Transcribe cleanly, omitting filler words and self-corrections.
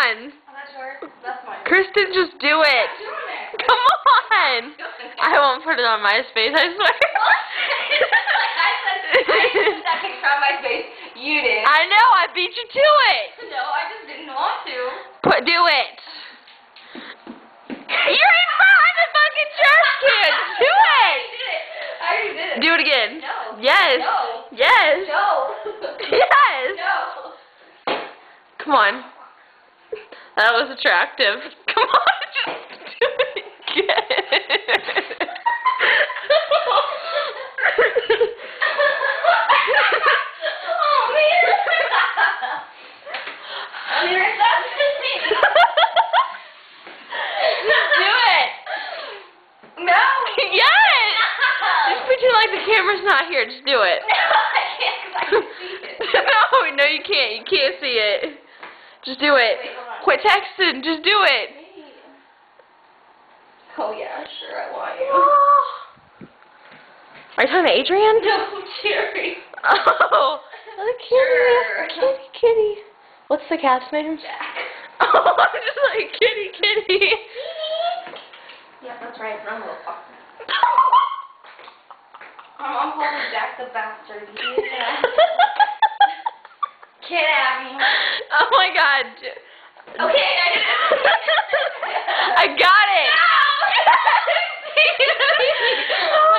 on. I'm not sure. That's mine. Kristen, just do it. I'm doing it. Come on. I won't put it on MySpace, I swear. I put that picture on my face. You did. I know, I beat you to it. No, I just didn't want to. Do it. You're in behind the fucking trash can. Do it. I already did it. Do it again. No. Yes. No. Yes. No. Yes. No. Come on. That was attractive. Come on, just do it again. Oh, man. I mean, that's Just do it. No. Yes. Just pretend like the camera's not here. Just do it. No, I can't because I can see it. No, you can't. You can't see it. Just do it. Wait, hold on. Quit texting. Just do it. Oh, yeah, sure, I want you. Are you talking to Adrian? No, Jerry. Oh, the kitty. Sure. Kitty. What's the cat's name? Jack. Oh, I'm just like, kitty. Yeah, that's right. I'm a little fucker. My mom called him Jack the Bastard. Yeah. Get at me. Oh my god. Okay, I did it. I got it. No!